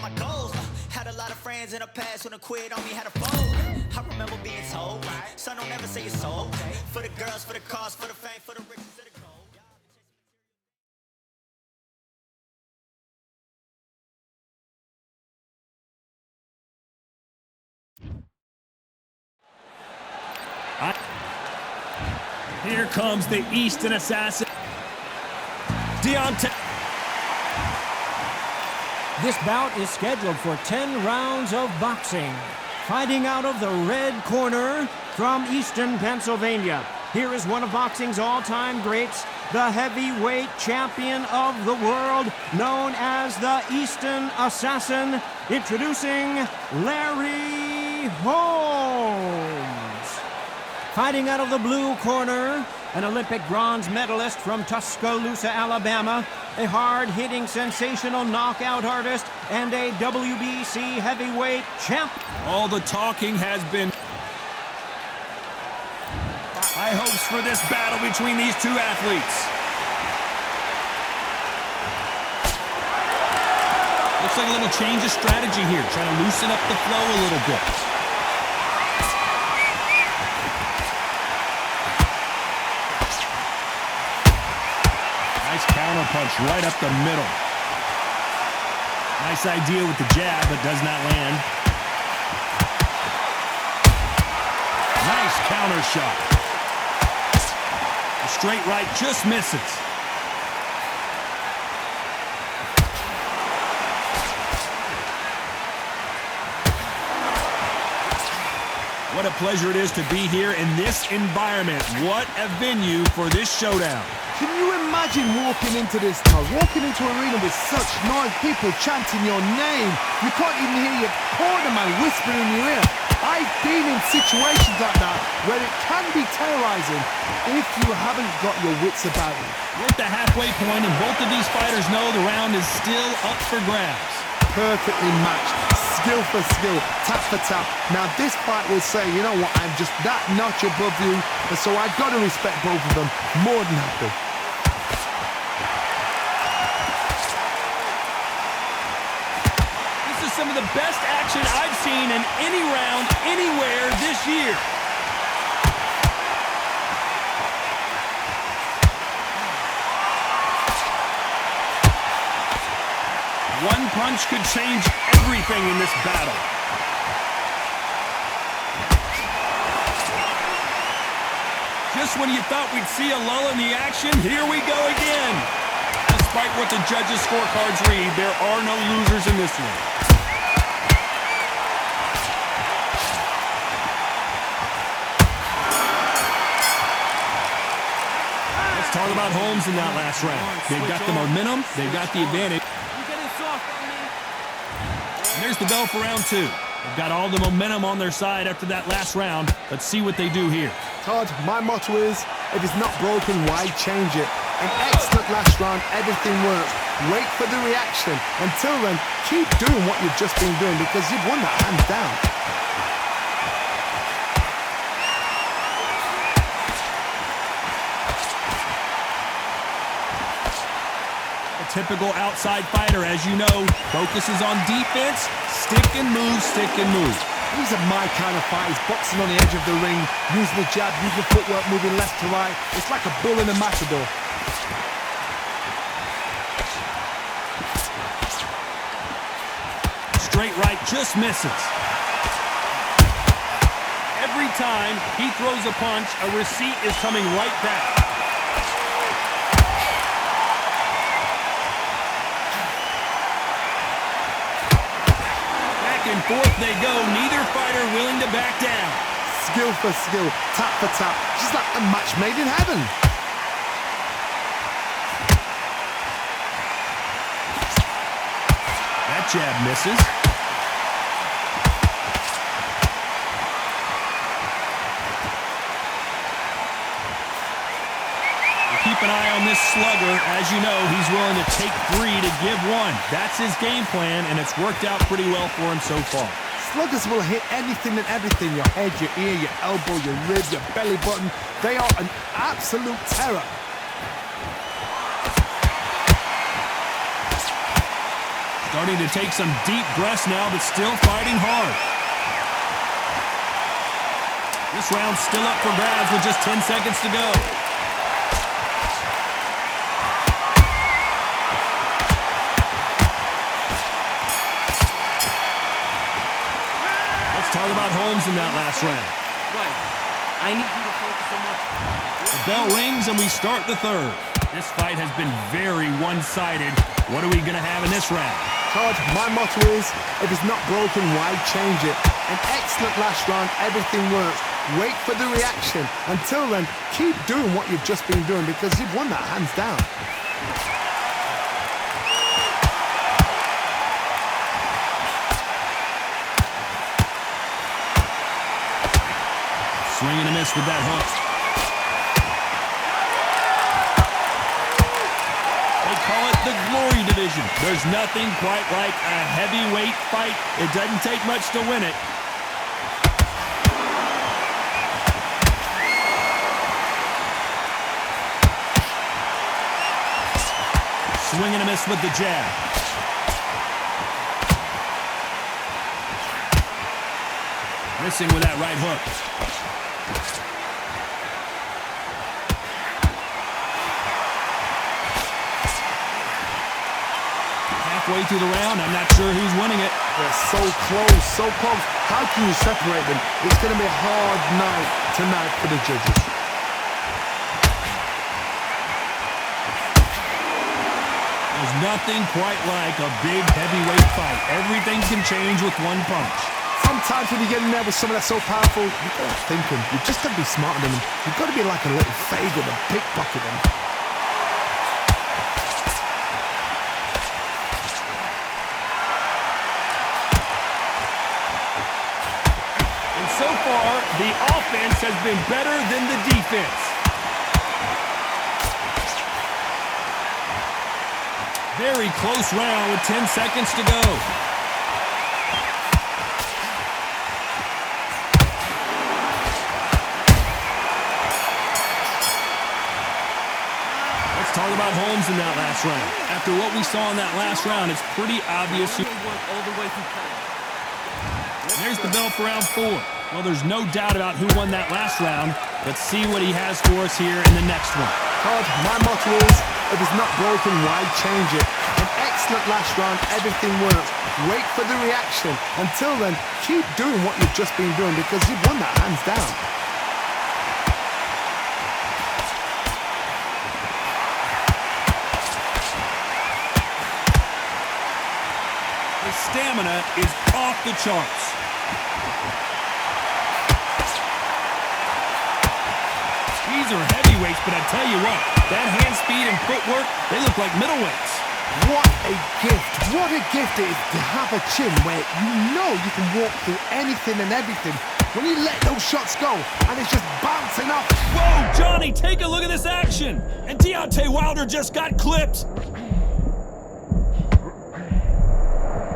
my goals. Had a lot of friends in the past when I quit on me, had a fold. I remember being told, son, don't ever say you're sold. For the girls, for the cars, for the fame, for the riches, for the gold. Here comes the Easton Assassin. Deontay. This bout is scheduled for 10 rounds of boxing. Fighting out of the red corner from Easton, Pennsylvania. Here is one of boxing's all-time greats, the heavyweight champion of the world, known as the Easton Assassin, introducing Larry Holmes. Fighting out of the blue corner, an Olympic bronze medalist from Tuscaloosa, Alabama, a hard-hitting, sensational knockout artist, and a WBC heavyweight champ. All the talking has been. High hopes for this battle between these two athletes. Looks like a little change of strategy here, trying to loosen up the flow a little bit. Nice counter punch right up the middle. Nice idea with the jab, but does not land. Nice counter shot. The straight right just misses. What a pleasure it is to be here in this environment. What a venue for this showdown. Can you imagine walking into this town, walking into an arena with such noise, people chanting your name? You can't even hear your cornerman whispering in your ear. I've been in situations like that where it can be terrorizing if you haven't got your wits about you. We're at the halfway point, and both of these fighters know the round is still up for grabs. Perfectly matched, skill for skill, tap for tap. Now this fight will say, you know what, I'm just that notch above you, and so I've got to respect both of them more than happy. Some of the best action I've seen in any round, anywhere this year. One punch could change everything in this battle. Just when you thought we'd see a lull in the action, here we go again. Despite what the judges' scorecards read, there are no losers in this one. Talk about Holmes in that last round. They've got the momentum. They've got the advantage. And there's the bell for round two. They've got all the momentum on their side after that last round. Let's see what they do here. Todd, my motto is, if it's not broken, why change it? An excellent last round. Everything works. Wait for the reaction. Until then, keep doing what you've just been doing because you've won that hands down. Typical outside fighter, as you know, focuses on defense, stick and move, stick and move. These are my kind of fighters, boxing on the edge of the ring, using the jab, using footwork, moving left to right. It's like a bull in a matador. Straight right just misses. Every time he throws a punch, a receipt is coming right back. And forth they go, neither fighter willing to back down. Skill for skill, tap for tap, just like a match made in heaven. That jab misses. Keep an eye on this slugger. As you know, he's willing to take three to give one. That's his game plan, and it's worked out pretty well for him so far. Sluggers will hit anything and everything. Your head, your ear, your elbow, your rib, your belly button. They are an absolute terror. Starting to take some deep breaths now, but still fighting hard. This round's still up for grabs with just 10 seconds to go. Let's talk about Holmes in that last round. Right. I need you to focus on what... The bell rings and we start the third. This fight has been very one-sided. What are we going to have in this round? Todd, my motto is, if it's not broken, why change it? An excellent last round, everything works. Wait for the reaction. Until then, keep doing what you've just been doing because you've won that hands down. Swing and a miss with that hook. They call it the Glory Division. There's nothing quite like a heavyweight fight. It doesn't take much to win it. Swing and a miss with the jab. Missing with that right hook. Halfway through the round, I'm not sure who's winning it. They're so close, so close. How can you separate them? It's going to be a hard night tonight for the judges. There's nothing quite like a big heavyweight fight. Everything can change with one punch. Sometimes when you get in there with someone that's so powerful, you've got to think them. You've just got to be smarter than them. You've got to be like a little faggot and pickpocket them. And so far, the offense has been better than the defense. Very close round with 10 seconds to go. Let's talk about Holmes in that last round. After what we saw in that last round, it's pretty obvious. all the way through time. There's the bell for round 4. Well, there's no doubt about who won that last round. Let's see what he has for us here in the next one. Todd, my motto is, if it's not broken, why change it? An excellent last round, everything works. Wait for the reaction. Until then, keep doing what you've just been doing because you've won that hands down. His stamina is off the charts. These are heavyweights, but I tell you what, that hand speed and footwork, they look like middleweights. What a gift. What a gift it is to have a chin where you know you can walk through anything and everything. When you let those shots go and it's just bouncing off. Whoa, Johnny, take a look at this action. And Deontay Wilder just got clipped.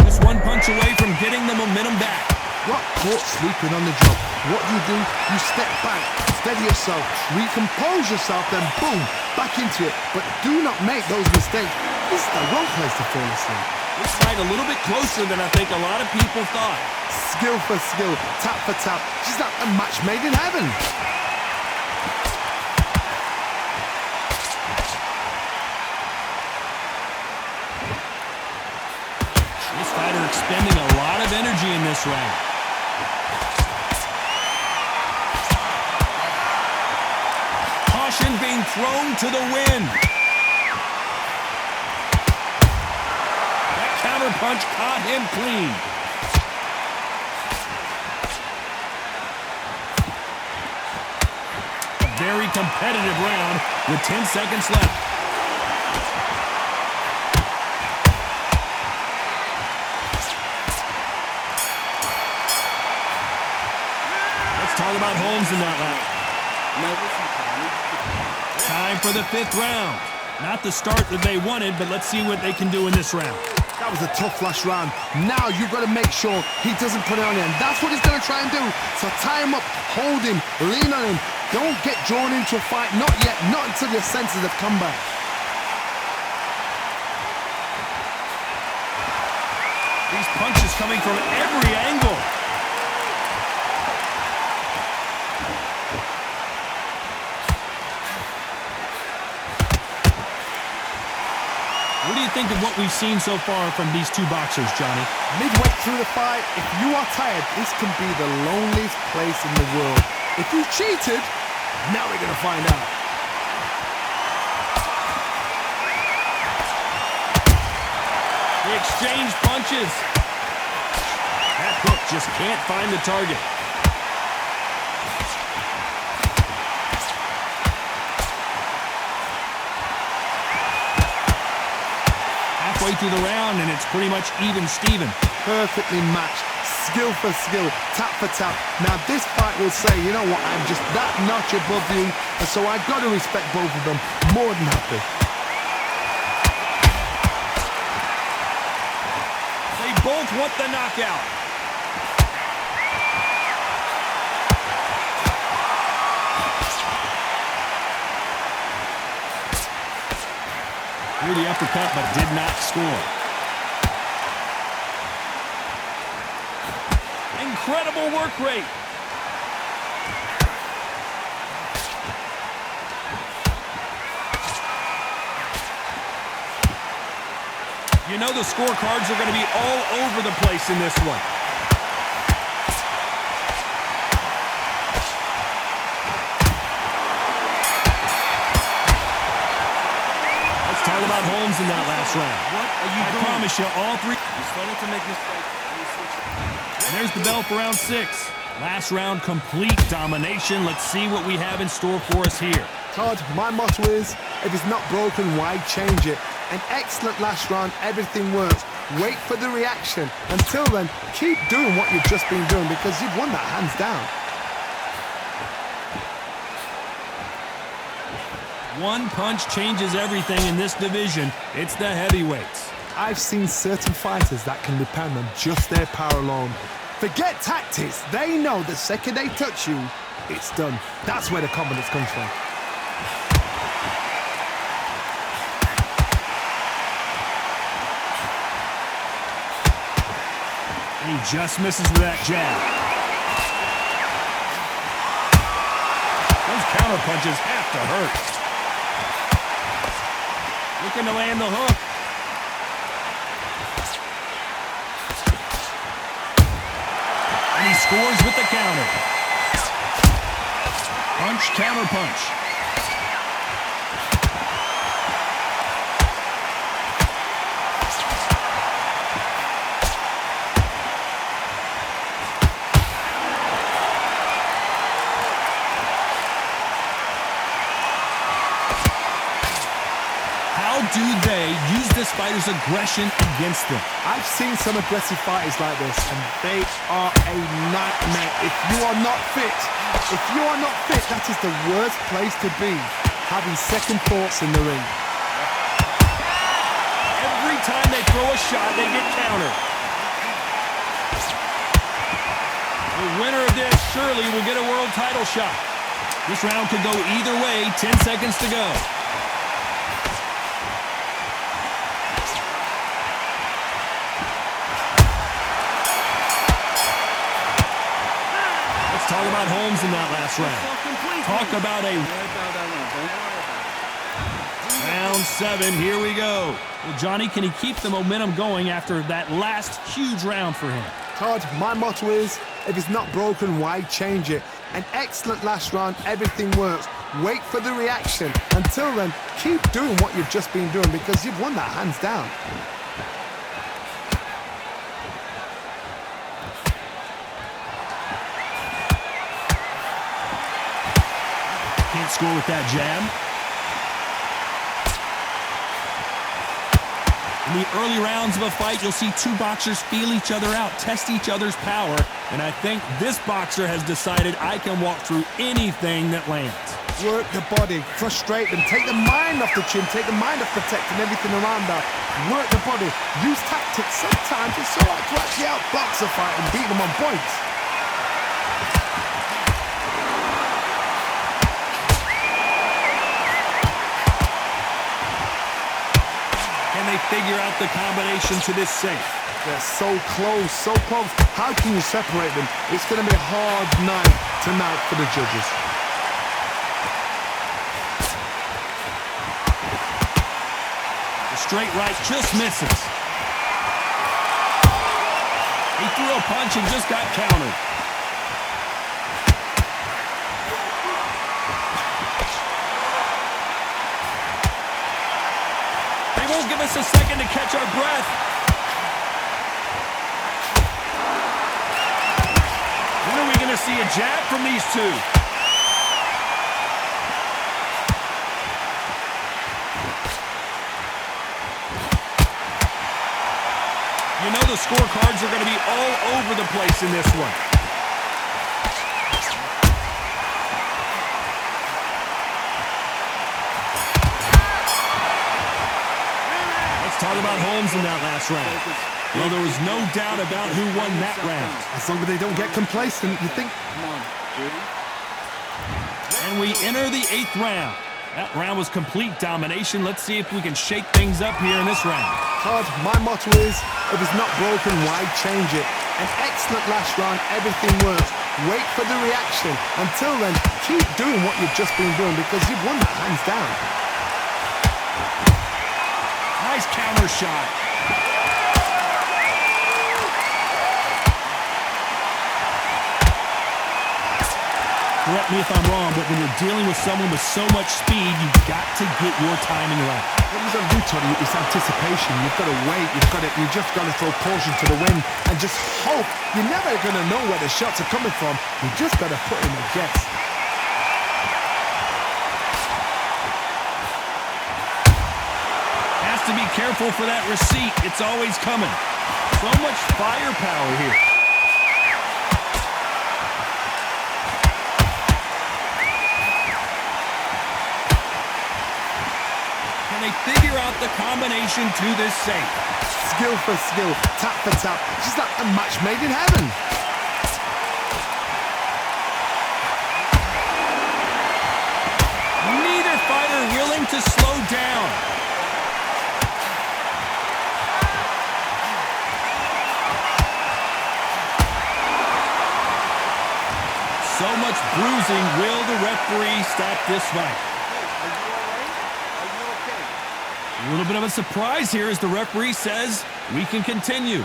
Just one punch away from getting the momentum back. Got caught sleeping on the job. What do? You step back, steady yourself, recompose yourself, then boom, back into it. But do not make those mistakes. This is the wrong place to fall asleep. This fight a little bit closer than I think a lot of people thought. Skill for skill, tap for tap. Just like a match made in heaven. This fighter expending a lot of energy in this round. Caution being thrown to the wind. That counter punch caught him clean. A very competitive round with 10 seconds left. Talk about Holmes in that round. Time for the 5th round. Not the start that they wanted, but let's see what they can do in this round. That was a tough last round. Now you've got to make sure he doesn't put it on you. And that's what he's going to try and do. So tie him up, hold him, lean on him. Don't get drawn into a fight. Not yet. Not until your senses have come back. These punches coming from every angle. What do you think of what we've seen so far from these two boxers, Johnny? Midway through the fight, if you are tired, this can be the loneliest place in the world. If you cheated, now we're going to find out. They exchange punches. That hook just can't find the target. Halfway through the round, and it's pretty much even Steven. Perfectly matched, skill for skill, tap for tap. Now this fight will say, you know what, I'm just that notch above you, and so I've got to respect both of them. More than happy. They both want the knockout. Threw the uppercut, but did not score. Incredible work rate. You know the scorecards are going to be all over the place in this one. Let's talk about Holmes in that last round. What are you doing? I promise you, all three. You're starting to make mistakes. And there's the bell for round 6. Last round, complete domination. Let's see what we have in store for us here. Todd, my motto is, if it's not broken, why change it? An excellent last round, everything works. Wait for the reaction. Until then, keep doing what you've just been doing because you've won that hands down. One punch changes everything in this division. It's the heavyweights. I've seen certain fighters that can depend on just their power alone. Forget tactics. They know the second they touch you, it's done. That's where the confidence comes from. And he just misses with that jab. Those counter punches have to hurt. Looking to land the hook. And he scores with the counter. Punch, counter punch. How do they use this fighter's aggression against them? I've seen some aggressive fighters like this, and they are a nightmare. If you are not fit, that is the worst place to be, having second thoughts in the ring. Every time they throw a shot, they get countered. The winner of this surely will get a world title shot. This round could go either way, 10 seconds to go. Talk about Holmes in that last round. Talk about a round 7. Here we go. Well, Johnny, can he keep the momentum going after that last huge round for him? Todd, my motto is, if it's not broken, why change it? An excellent last round, everything works. Wait for the reaction. Until then, keep doing what you've just been doing because you've won that hands down. Can't score with that jab. In the early rounds of a fight, you'll see two boxers feel each other out, test each other's power, and I think this boxer has decided I can walk through anything that lands. Work the body, frustrate them, take the mind off the chin, take the mind off protecting everything around that. Work the body, use tactics. Sometimes it's so hard to actually outbox a fight and beat them on points. Can they figure out the combination to this safe? They're so close, so close. How can you separate them? It's going to be a hard night tonight for the judges. The straight right just misses. He threw a punch and just got countered. They won't give us a second to catch our breath. When are we going to see a jab from these two? You know the scorecards are going to be all over the place in this one. Let's talk about Holmes in that last round. Well, there was no doubt about who won that round. As long as they don't get complacent, you think... And we enter the 8th round. That round was complete domination. Let's see if we can shake things up here in this round. Todd, my motto is, if it's not broken, why change it? An excellent last round, everything works. Wait for the reaction. Until then, keep doing what you've just been doing because you've won that hands down. Nice counter shot. Correct me if I'm wrong, but when you're dealing with someone with so much speed, you've got to get your timing right. What you've got to do, Toddy, is anticipation. You've got to wait. You just got to throw caution to the wind and just hope. You're never going to know where the shots are coming from. You just got to put in a guess. Has to be careful for that receipt. It's always coming. So much firepower here. They figure out the combination to this safe. Skill for skill, tap for tap, just like a match made in heaven. Neither fighter willing to slow down. So much bruising. Will the referee stop this fight? A little bit of a surprise here as the referee says we can continue.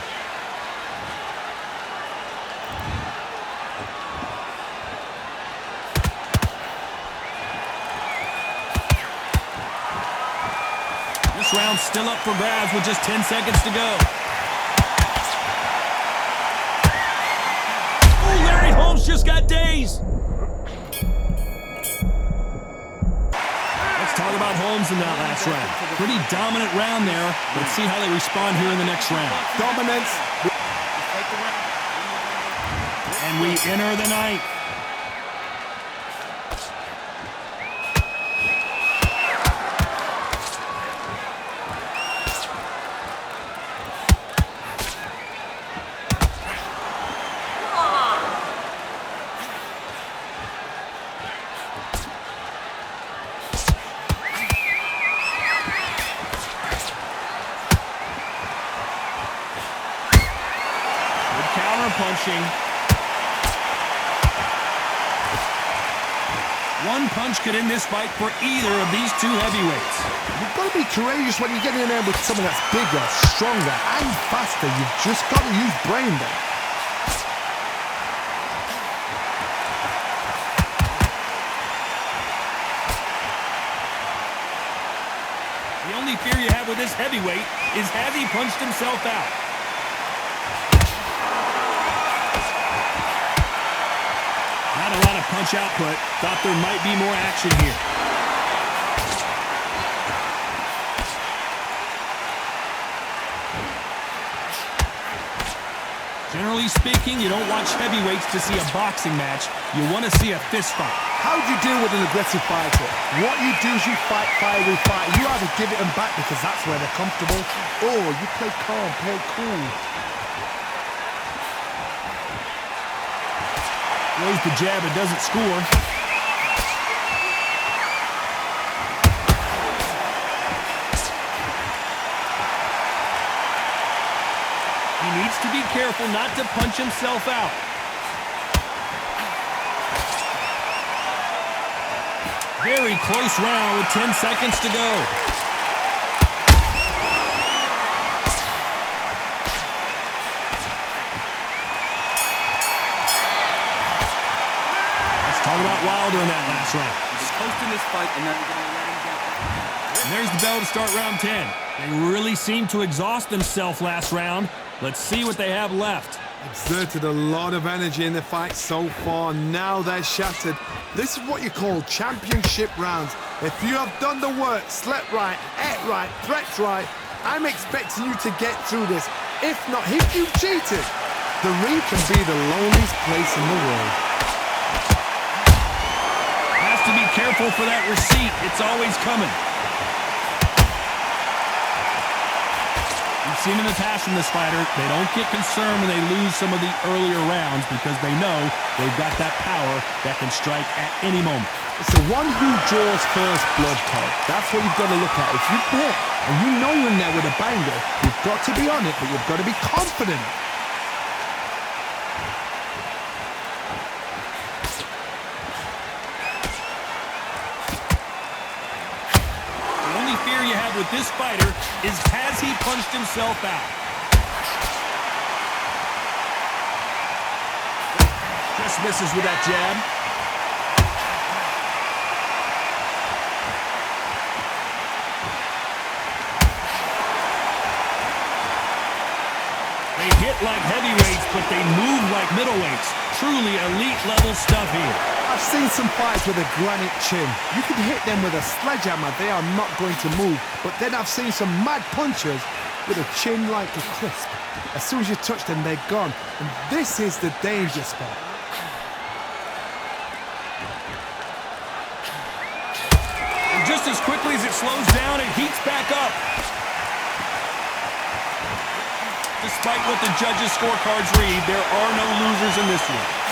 This round's still up for grabs with just 10 seconds to go. Oh, Larry Holmes just got dazed. Talk about Holmes in that last round. Pretty dominant round there. Let's see how they respond here in the next round. Dominance. And we enter the 9th. Punching. One punch could end this fight for either of these two heavyweights. You've got to be courageous when you get in there with someone that's bigger, stronger, and faster. You've just got to use brain there. The only fear you have with this heavyweight is has he punched himself out? Not a lot of punch output. Thought there might be more action here. Generally speaking, you don't watch heavyweights to see a boxing match. You want to see a fist fight. How do you deal with an aggressive fighter? What you do is you fight fire with fire. You either give it them back because that's where they're comfortable, or you play calm, play cool. Throws the jab, it doesn't score. He Has to be careful not to punch himself out. Very close round with 10 seconds to go. Let's talk about Wilder in that last round. He's hosting this fight, and now they're going to let him get back. And there's the bell to start round 10. They really seemed to exhaust themselves last round. Let's see what they have left. Exerted a lot of energy in the fight so far. Now they're shattered. This is what you call championship rounds. If you have done the work, slept right, ate right, threat right, I'm expecting you to get through this. If not, if you've cheated, the ring can be the loneliest place in the world. Has to be careful for that receipt. It's always coming. We've seen in the past from this fighter, they don't get concerned when they lose some of the earlier rounds because they know they've got that power that can strike at any moment. It's the one who draws first blood, Todd. That's what you've got to look at. If you hit and you know you're in there with a banger, you've got to be on it, but you've got to be confident. The only fear you have with this fighter is has he punched himself out? Just misses with that jab. They hit like heavyweights, but they move like middleweights. Truly elite level stuff here. I've seen some fights with a granite chin. You can hit them with a sledgehammer, they are not going to move. But then I've seen some mad punchers with a chin like a crisp. As soon as you touch them, they're gone. And this is the danger spot. And just as quickly as it slows down, it heats back up. Despite what the judges' scorecards read, there are no losers in this one.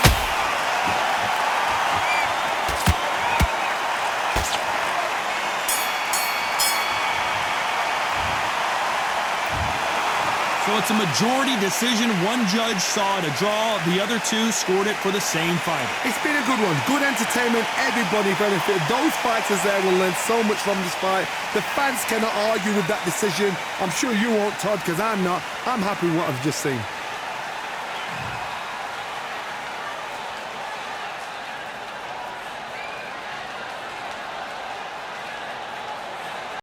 So it's a majority decision. One judge saw it a draw. The other two scored it for the same fighter. It's been a good one. Good entertainment. Everybody benefited. Those fighters there will learn so much from this fight. The fans cannot argue with that decision. I'm sure you won't, Todd, because I'm not. I'm happy with what I've just seen.